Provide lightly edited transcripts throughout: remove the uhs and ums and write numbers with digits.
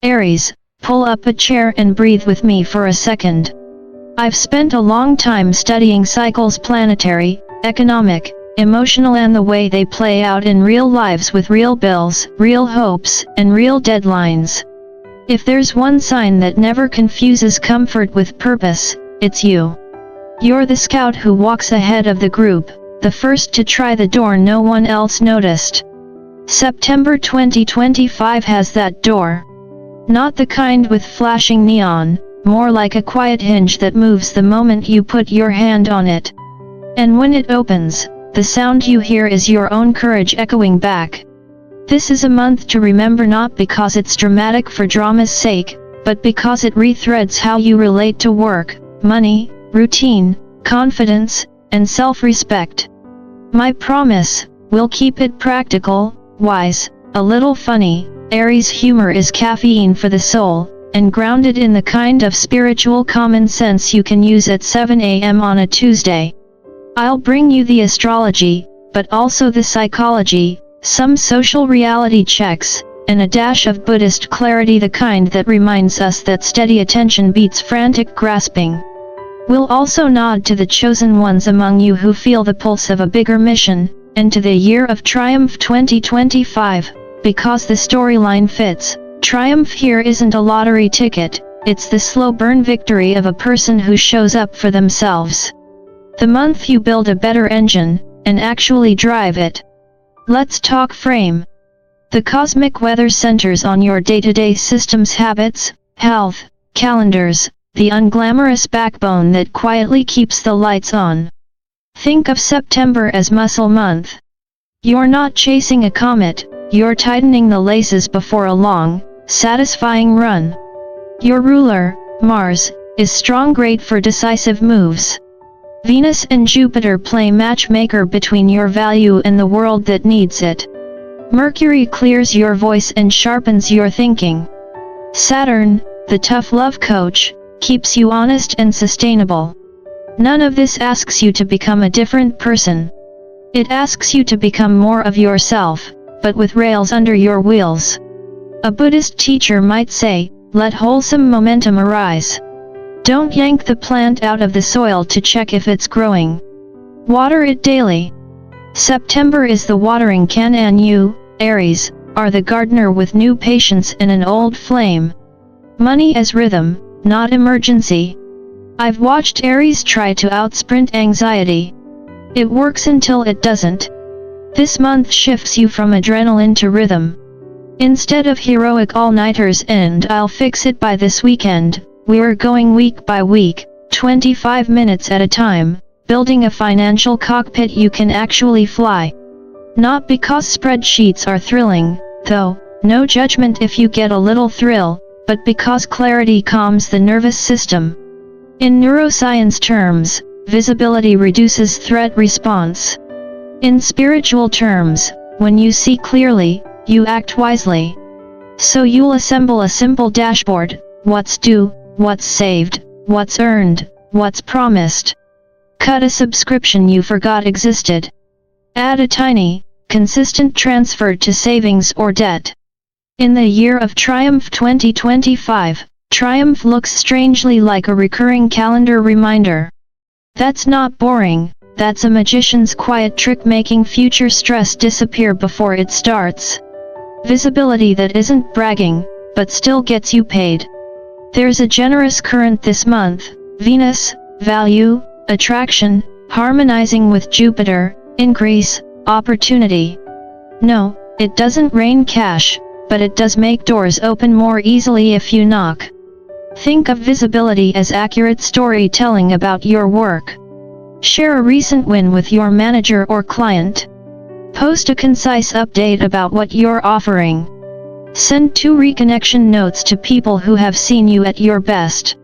Aries, pull up a chair and breathe with me for a second. I've spent a long time studying cycles, planetary, economic, emotional, and the way they play out in real lives with real bills, real hopes, and real deadlines. If there's one sign that never confuses comfort with purpose, it's you. You're the scout who walks ahead of the group, the first to try the door no one else noticed. September 2025 has that door. Not the kind with flashing neon, more like a quiet hinge that moves the moment you put your hand on it. And when it opens, the sound you hear is your own courage echoing back. This is a month to remember, not because it's dramatic for drama's sake, but because it rethreads how you relate to work, money, routine, confidence, and self-respect. My promise, we'll keep it practical, wise, a little funny. Aries humor is caffeine for the soul, and grounded in the kind of spiritual common sense you can use at 7 a.m. on a Tuesday. I'll bring you the astrology, but also the psychology, some social reality checks, and a dash of Buddhist clarity, the kind that reminds us that steady attention beats frantic grasping. We'll also nod to the chosen ones among you who feel the pulse of a bigger mission, and to the Year of Triumph 2025, because the storyline fits. Triumph here isn't a lottery ticket, it's the slow burn victory of a person who shows up for themselves. The month you build a better engine, and actually drive it. Let's talk frame. The cosmic weather centers on your day-to-day systems, habits, health, calendars, the unglamorous backbone that quietly keeps the lights on. Think of September as muscle month. You're not chasing a comet, you're tightening the laces before a long, satisfying run. Your ruler, Mars, is strong, great for decisive moves. Venus and Jupiter play matchmaker between your value and the world that needs it. Mercury clears your voice and sharpens your thinking. Saturn, the tough love coach, keeps you honest and sustainable. None of this asks you to become a different person. It asks you to become more of yourself, but with rails under your wheels. A Buddhist teacher might say, let wholesome momentum arise. Don't yank the plant out of the soil to check if it's growing. Water it daily. September is the watering can, and you, Aries, are the gardener with new patience and an old flame. Money as rhythm, not emergency. I've watched Aries try to outsprint anxiety. It works until it doesn't. This month shifts you from adrenaline to rhythm. Instead of heroic all-nighters and I'll fix it by this weekend, we're going week by week, 25 minutes at a time, building a financial cockpit you can actually fly. Not because spreadsheets are thrilling, though, no judgment if you get a little thrill, but because clarity calms the nervous system. In neuroscience terms, visibility reduces threat response. In spiritual terms, when you see clearly, you act wisely. So you'll assemble a simple dashboard: what's due, what's saved, what's earned, what's promised. Cut a subscription you forgot existed. Add a tiny, consistent transfer to savings or debt. In the Year of Triumph 2025, Triumph looks strangely like a recurring calendar reminder. That's not boring, that's a magician's quiet trick making future stress disappear before it starts. Visibility that isn't bragging, but still gets you paid. There's a generous current this month: Venus, value, attraction, harmonizing with Jupiter, increase, opportunity. No, it doesn't rain cash, but it does make doors open more easily if you knock. Think of visibility as accurate storytelling about your work. Share a recent win with your manager or client. Post a concise update about what you're offering. Send 2 reconnection notes to people who have seen you at your best.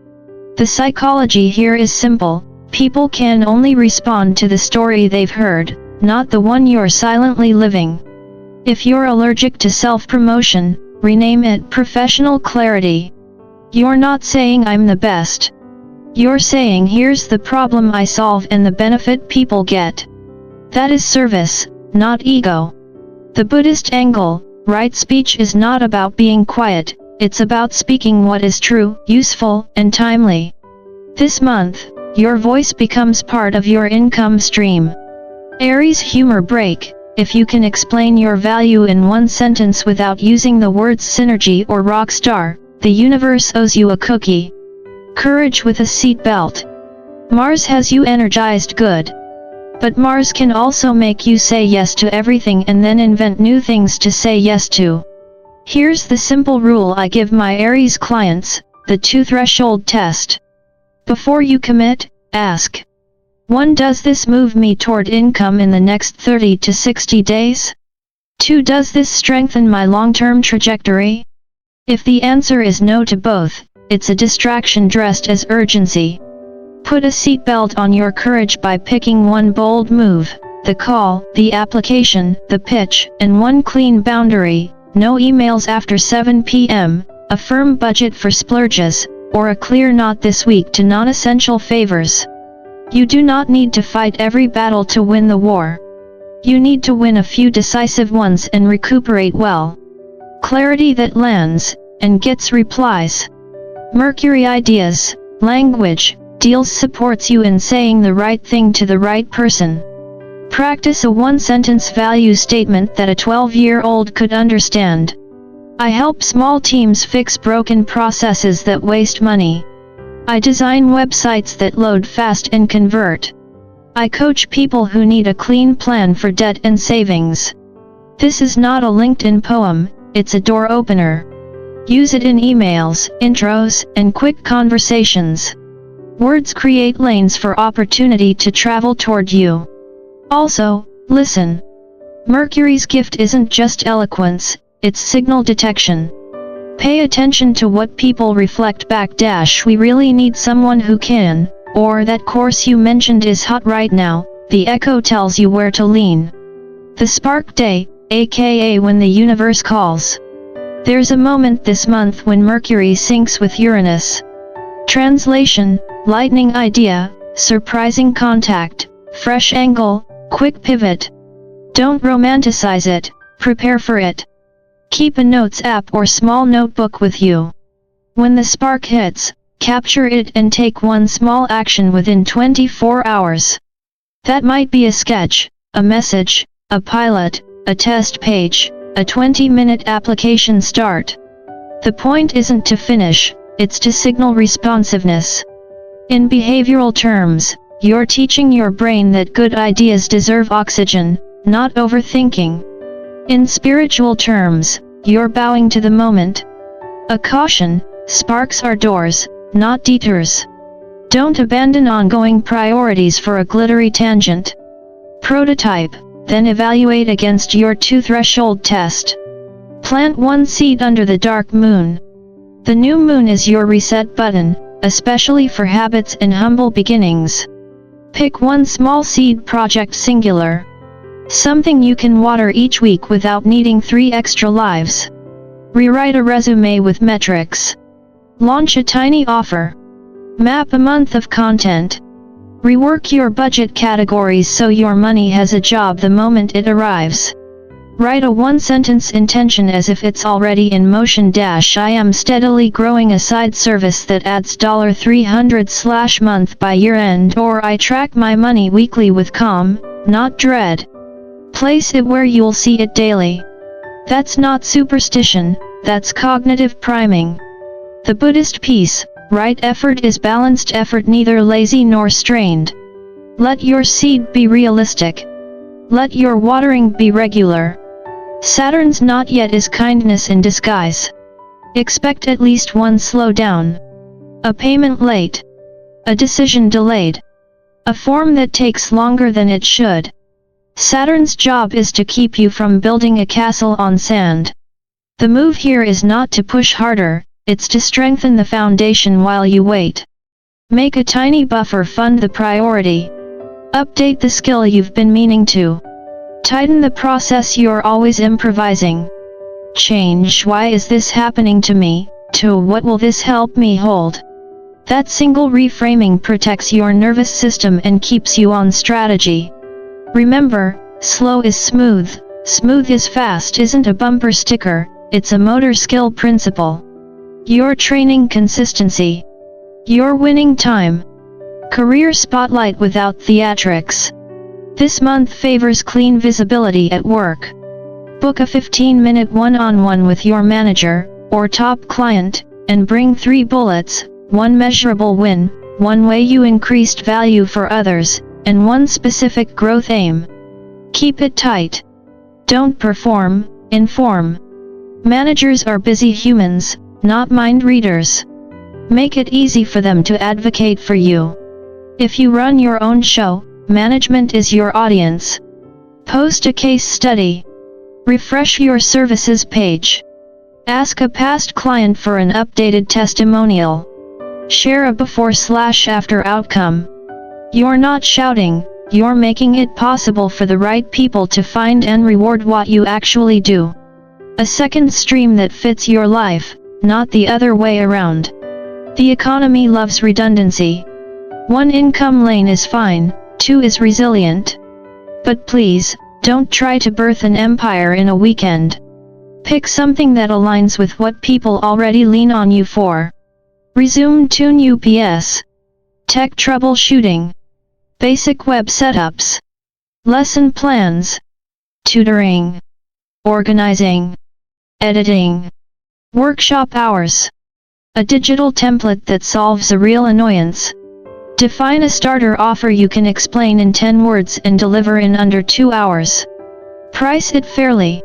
The psychology here is simple: people can only respond to the story they've heard, not the one you're silently living. If you're allergic to self-promotion, rename it professional clarity. You're not saying I'm the best. You're saying here's the problem I solve and the benefit people get. That is service, not ego. The Buddhist angle, right speech is not about being quiet, it's about speaking what is true, useful, and timely. This month, your voice becomes part of your income stream. Aries humor break. If you can explain your value in one sentence without using the words synergy or rock star, the universe owes you a cookie. Courage with a seatbelt. Mars has you energized good. But Mars can also make you say yes to everything and then invent new things to say yes to. Here's the simple rule I give my Aries clients, the 2 threshold test. Before you commit, ask. 1. Does this move me toward income in the next 30 to 60 days? 2. Does this strengthen my long-term trajectory? If the answer is no to both, it's a distraction dressed as urgency. Put a seatbelt on your courage by picking one bold move, the call, the application, the pitch, and one clean boundary: no emails after 7 p.m., a firm budget for splurges, or a clear not this week to non-essential favors. You do not need to fight every battle to win the war. You need to win a few decisive ones and recuperate well. Clarity that lands, and gets replies. Mercury ideas, language, deals supports you in saying the right thing to the right person. Practice a one-sentence value statement that a 12-year-old could understand. I help small teams fix broken processes that waste money. I design websites that load fast and convert. I coach people who need a clean plan for debt and savings. This is not a LinkedIn poem, it's a door opener. Use it in emails, intros, and quick conversations. Words create lanes for opportunity to travel toward you. Also, listen. Mercury's gift isn't just eloquence, it's signal detection. Pay attention to what people reflect back. We really need someone who can, or that course you mentioned is hot right now, the echo tells you where to lean. The spark day, aka when the universe calls. There's a moment this month when Mercury syncs with Uranus. Translation, lightning idea, surprising contact, fresh angle, quick pivot. Don't romanticize it, prepare for it. Keep a notes app or small notebook with you. When the spark hits, capture it and take one small action within 24 hours. That might be a sketch, a message, a pilot, a test page, a 20-minute application start. The point isn't to finish, it's to signal responsiveness. In behavioral terms, you're teaching your brain that good ideas deserve oxygen, not overthinking. In spiritual terms, you're bowing to the moment. A caution: sparks are doors, not detours. Don't abandon ongoing priorities for a glittery tangent. Prototype, then evaluate against your 2 threshold test. Plant one seed under the dark moon. The new moon is your reset button, especially for habits and humble beginnings. Pick one small seed project, singular. Something you can water each week without needing 3 extra lives. Rewrite a resume with metrics. Launch a tiny offer. Map a month of content. Rework your budget categories so your money has a job the moment it arrives. Write a one-sentence intention as if it's already in motion. I am steadily growing a side service that adds $300/month by year end, or I track my money weekly with calm, not dread. Place it where you'll see it daily. That's not superstition, that's cognitive priming. The Buddhist piece, right effort is balanced effort, neither lazy nor strained. Let your seed be realistic. Let your watering be regular. Saturn's not yet is kindness in disguise. Expect at least one slowdown. A payment late. A decision delayed. A form that takes longer than it should. Saturn's job is to keep you from building a castle on sand. The move here is not to push harder, it's to strengthen the foundation while you wait. Make a tiny buffer, fund the priority. Update the skill you've been meaning to. Tighten the process you're always improvising. Change why is this happening to me, to what will this help me hold. That single reframing protects your nervous system and keeps you on strategy. Remember, slow is smooth, smooth is fast isn't a bumper sticker, it's a motor skill principle. Your training consistency. Your winning time. Career spotlight without theatrics. This month favors clean visibility at work. Book a 15-minute one-on-one with your manager, or top client, and bring 3 bullets, 1 measurable win, 1 way you increased value for others, and 1 specific growth aim. Keep it tight. Don't perform, inform. Managers are busy humans, not mind readers. Make it easy for them to advocate for you. If you run your own show, management is your audience. Post a case study. Refresh your services page. Ask a past client for an updated testimonial. Share a before/after outcome. You're not shouting, you're making it possible for the right people to find and reward what you actually do. A second stream that fits your life, not the other way around. The economy loves redundancy. 1 income lane is fine, 2 is resilient. But please, don't try to birth an empire in a weekend. Pick something that aligns with what people already lean on you for. Resume tune UPS. Tech troubleshooting. Basic web setups. Lesson plans. Tutoring. Organizing. Editing. Workshop hours. A digital template that solves a real annoyance. Define a starter offer you can explain in 10 words and deliver in under 2 hours. Price it fairly.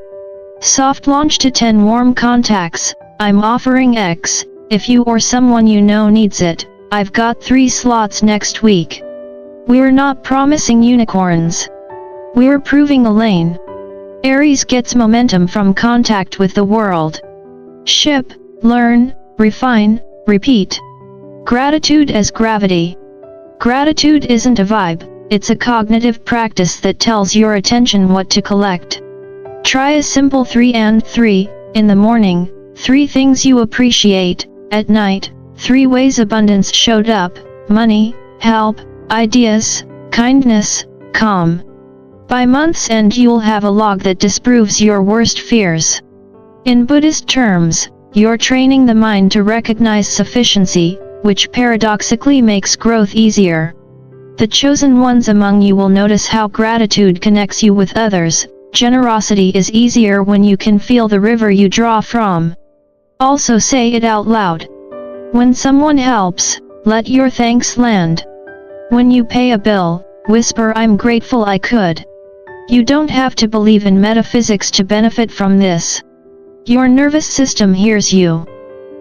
Soft launch to 10 warm contacts. I'm offering X, if you or someone you know needs it. I've got 3 slots next week. We're not promising unicorns. We're proving a lane. Aries gets momentum from contact with the world. Ship, learn, refine, repeat. Gratitude as gravity. Gratitude isn't a vibe, it's a cognitive practice that tells your attention what to collect. Try a simple 3 and 3, in the morning, 3 things you appreciate, at night, 3 ways abundance showed up, money, help, ideas, kindness, calm. By month's end you'll have a log that disproves your worst fears. In Buddhist terms, you're training the mind to recognize sufficiency, which paradoxically makes growth easier. The chosen ones among you will notice how gratitude connects you with others. Generosity is easier when you can feel the river you draw from. Also say it out loud. When someone helps, let your thanks land. When you pay a bill, whisper I'm grateful I could. You don't have to believe in metaphysics to benefit from this. Your nervous system hears you.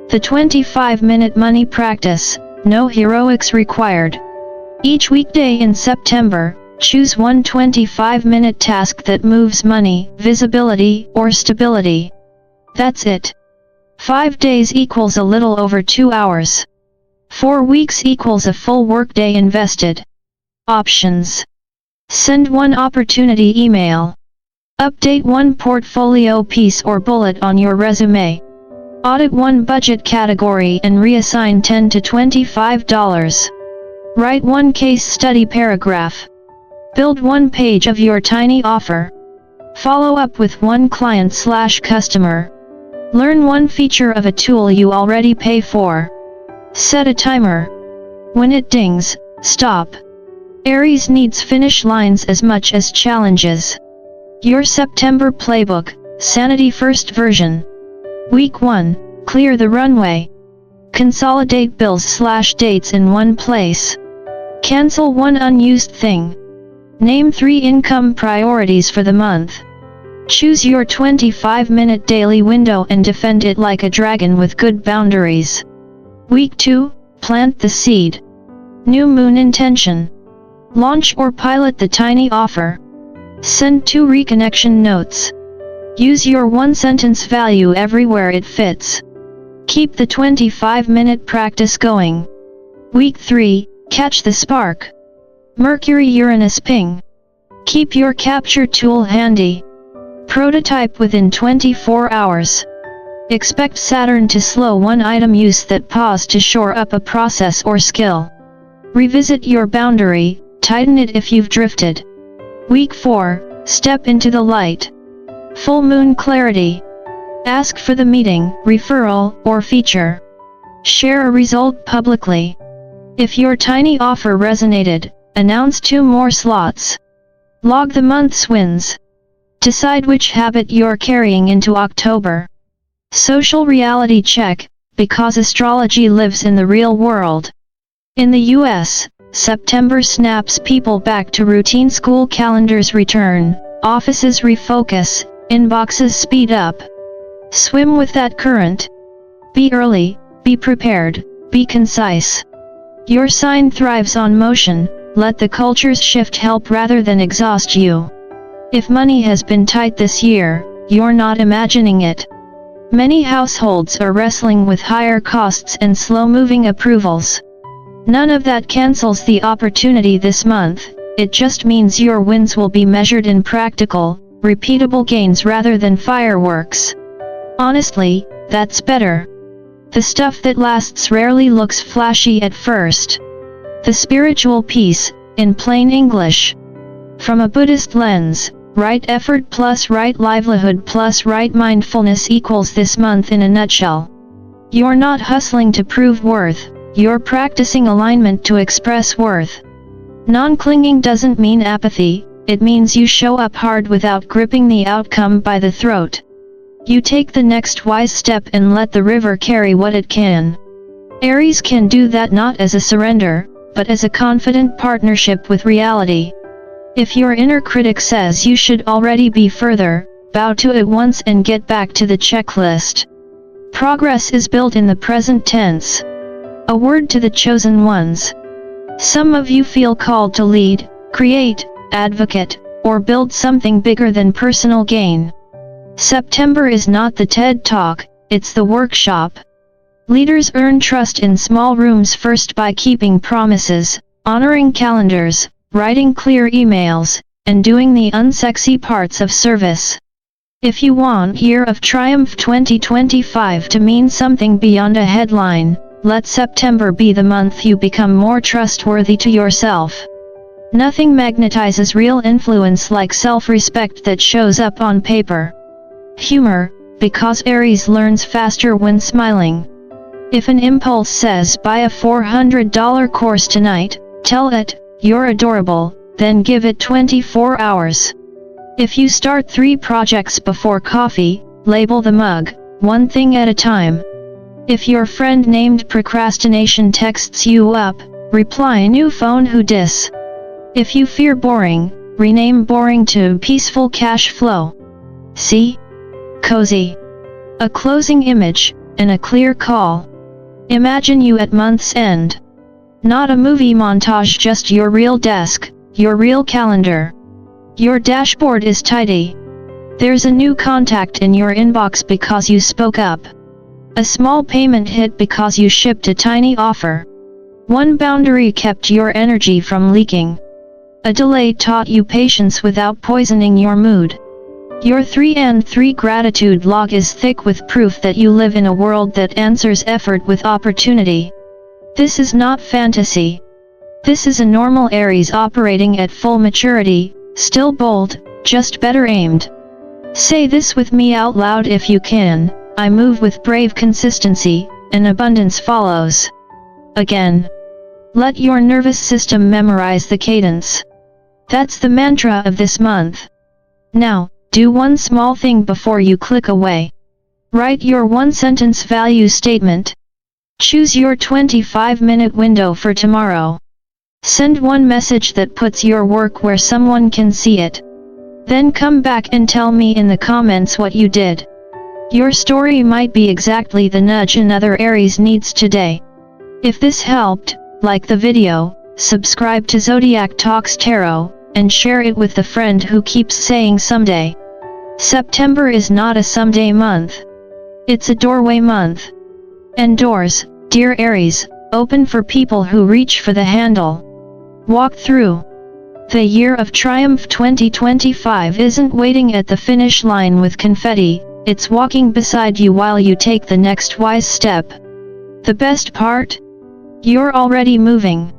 The 25-minute money practice, no heroics required. Each weekday in September, choose one 25-minute task that moves money, visibility, or stability. That's it. 5 days equals a little over 2 hours. 4 weeks equals a full workday invested. Options. Send 1 opportunity email. Update 1 portfolio piece or bullet on your resume. Audit 1 budget category and reassign $10 to $25. Write 1 case study paragraph. Build 1 page of your tiny offer. Follow up with 1 client/customer. Learn 1 feature of a tool you already pay for. Set a timer. When it dings, stop. Aries needs finish lines as much as challenges. Your September Playbook, Sanity First version. Week 1, clear the runway. Consolidate bills/dates in 1 place. Cancel 1 unused thing. Name 3 income priorities for the month. Choose your 25-minute daily window and defend it like a dragon with good boundaries. Week 2, plant the seed. New moon intention. Launch or pilot the tiny offer. Send 2 reconnection notes. Use your 1-sentence value everywhere it fits. Keep the 25-minute practice going. Week 3, catch the spark. Mercury-Uranus ping. Keep your capture tool handy. Prototype within 24 hours. Expect Saturn to slow 1 item use that pause to shore up a process or skill. Revisit your boundary, tighten it if you've drifted. Week 4, step into the light. Full moon clarity. Ask for the meeting, referral, or feature. Share a result publicly. If your tiny offer resonated, announce 2 more slots. Log the month's wins. Decide which habit you're carrying into October. Social reality check, because astrology lives in the real world. In the US, September snaps people back to routine. School calendars return, offices refocus, inboxes speed up. Swim with that current. Be early, be prepared, be concise. Your sign thrives on motion, let the culture's shift help rather than exhaust you. If money has been tight this year, you're not imagining it. Many households are wrestling with higher costs and slow-moving approvals. None of that cancels the opportunity this month, it just means your wins will be measured in practical, repeatable gains rather than fireworks. Honestly, that's better. The stuff that lasts rarely looks flashy at first. The spiritual peace, in plain English. From a Buddhist lens, right effort plus right livelihood plus right mindfulness equals this month in a nutshell. You're not hustling to prove worth, you're practicing alignment to express worth. Non-clinging doesn't mean apathy, it means you show up hard without gripping the outcome by the throat. You take the next wise step and let the river carry what it can. Aries can do that not as a surrender, but as a confident partnership with reality. If your inner critic says you should already be further, bow to it once and get back to the checklist. Progress is built in the present tense. A word to the chosen ones. Some of you feel called to lead, create, advocate, or build something bigger than personal gain. September is not the TED Talk, it's the workshop. Leaders earn trust in small rooms first by keeping promises, honoring calendars, writing clear emails, and doing the unsexy parts of service. If you want Year of Triumph 2025 to mean something beyond a headline, let September be the month you become more trustworthy to yourself. Nothing magnetizes real influence like self-respect that shows up on paper. Humor, because Aries learns faster when smiling. If an impulse says buy a $400 course tonight, tell it, you're adorable, then give it 24 hours. If you start 3 projects before coffee, label the mug, one thing at a time. If your friend named procrastination texts you up, reply new phone who dis. If you fear boring, rename boring to peaceful cash flow. See? Cozy. A closing image, and a clear call. Imagine you at month's end. Not a movie montage, just your real desk, your real calendar. Your dashboard is tidy. There's a new contact in your inbox because you spoke up. A small payment hit because you shipped a tiny offer. One boundary kept your energy from leaking. A delay taught you patience without poisoning your mood. Your 3 and 3 gratitude log is thick with proof that you live in a world that answers effort with opportunity. This is not fantasy. This is a normal Aries operating at full maturity, still bold, just better aimed. Say this with me out loud if you can: I move with brave consistency, and abundance follows. Again. Let your nervous system memorize the cadence. That's the mantra of this month. Now, do one small thing before you click away. Write your 1-sentence value statement. Choose your 25-minute window for tomorrow. Send one message that puts your work where someone can see it. Then come back and tell me in the comments what you did. Your story might be exactly the nudge another Aries needs today. If this helped, like the video, subscribe to Zodiac Talks Tarot, and share it with the friend who keeps saying someday. September is not a someday month. It's a doorway month. And doors, dear Aries, open for people who reach for the handle. Walk through. The Year of Triumph 2025 isn't waiting at the finish line with confetti, it's walking beside you while you take the next wise step. The best part? You're already moving.